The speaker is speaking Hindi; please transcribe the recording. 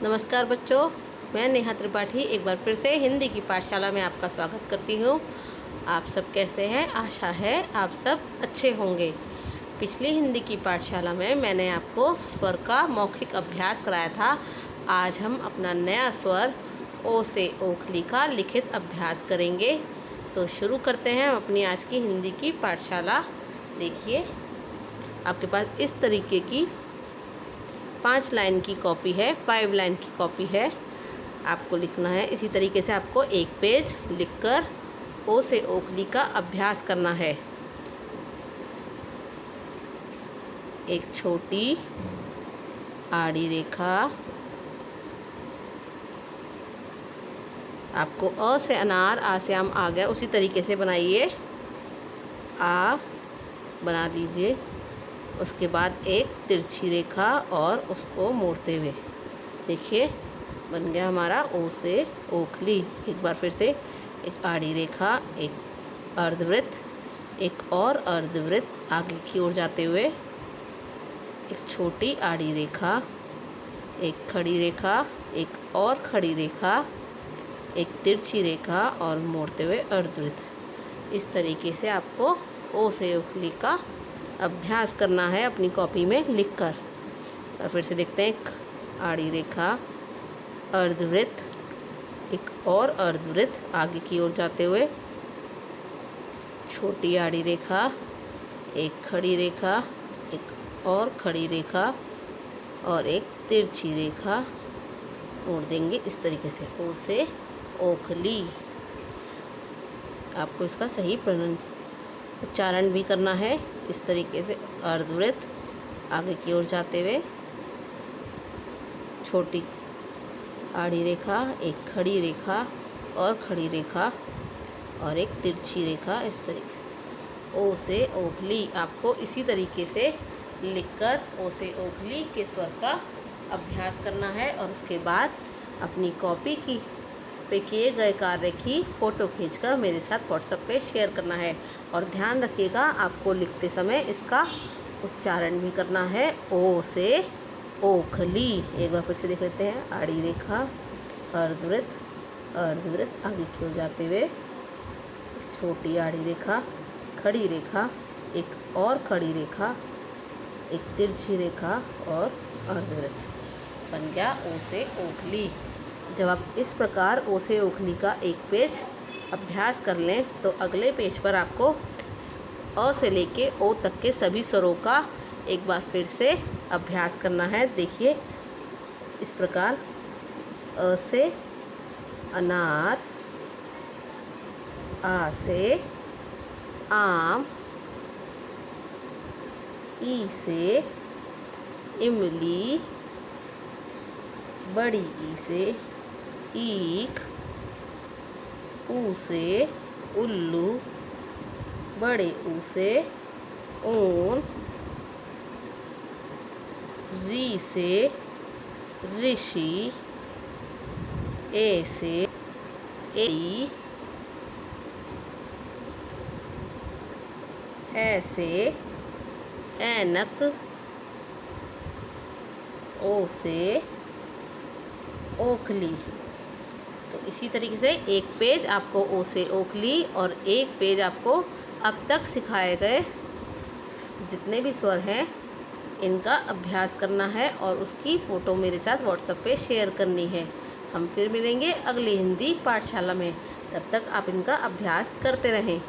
नमस्कार बच्चों, मैं नेहा त्रिपाठी एक बार फिर से हिंदी की पाठशाला में आपका स्वागत करती हूँ। आप सब कैसे हैं? आशा है आप सब अच्छे होंगे। पिछली हिंदी की पाठशाला में मैंने आपको स्वर का मौखिक अभ्यास कराया था। आज हम अपना नया स्वर ओ से ओखली का लिखित अभ्यास करेंगे। तो शुरू करते हैं अपनी आज की हिंदी की पाठशाला। देखिए, आपके पास इस तरीके की 5 लाइन की कॉपी है, 5 लाइन की कॉपी है। आपको लिखना है इसी तरीके से। आपको एक पेज लिखकर ओ से ओखली का अभ्यास करना है। एक छोटी आड़ी रेखा। आपको अ से अनार, आ से आम आ गया, उसी तरीके से बनाइए। आ बना लीजिए। उसके बाद एक तिरछी रेखा और उसको मोड़ते हुए देखिए बन गया हमारा ओ से ओखली। एक बार फिर से, एक आड़ी रेखा, एक अर्धवृत्त, एक और अर्धवृत्त आगे की ओर जाते हुए, एक छोटी आड़ी रेखा, एक खड़ी रेखा, एक और खड़ी रेखा, एक तिरछी रेखा और मोड़ते हुए अर्धवृत्त। इस तरीके से आपको ओ से ओखली का अभ्यास करना है अपनी कॉपी में लिखकर। और फिर से देखते हैं, एक आड़ी रेखा, अर्धवृत्त, एक और अर्धवृत्त आगे की ओर जाते हुए, छोटी आड़ी रेखा, एक खड़ी रेखा, एक और खड़ी रेखा और एक तिरछी रेखा मोड़ देंगे इस तरीके से, ओ से ओखली। आपको इसका सही उच्चारण भी करना है इस तरीके से। अर्धवृत्त आगे की ओर जाते हुए, छोटी आड़ी रेखा, एक खड़ी रेखा और खड़ी रेखा और एक तिरछी रेखा, इस तरीके से ओ से ओखली। आपको इसी तरीके से लिखकर ओ से ओखली के स्वर का अभ्यास करना है और उसके बाद अपनी कॉपी की पे किए गए कार्य की फ़ोटो खींचकर मेरे साथ व्हाट्सएप पे शेयर करना है। और ध्यान रखिएगा, आपको लिखते समय इसका उच्चारण भी करना है, ओ से ओखली। एक बार फिर से देख लेते हैं। आड़ी रेखा, अर्धवृत्त, अर्धवृत्त आगे की ओर जाते हुए, छोटी आड़ी रेखा, खड़ी रेखा, एक और खड़ी रेखा, एक तिरछी रेखा और अर्धवृत्त। बन गया ओ से ओखली। जब आप इस प्रकार ओ से ओखली का एक पेज अभ्यास कर लें तो अगले पेज पर आपको अ से लेके ओ तक के सभी स्वरों का एक बार फिर से अभ्यास करना है। देखिए इस प्रकार, अ से अनार, आ से आम, ई से इमली, बड़ी ई से ईख, ऊ से उल्लू, बड़े ऊ से ऊन, री से ऋषि, ए से एई, ए से ऐनक, ओ से ओखली। तो इसी तरीके से एक पेज आपको ओ से ओखली और एक पेज आपको अब तक सिखाए गए जितने भी स्वर हैं इनका अभ्यास करना है और उसकी फ़ोटो मेरे साथ व्हाट्सएप पे शेयर करनी है। हम फिर मिलेंगे अगली हिंदी पाठशाला में। तब तक आप इनका अभ्यास करते रहें।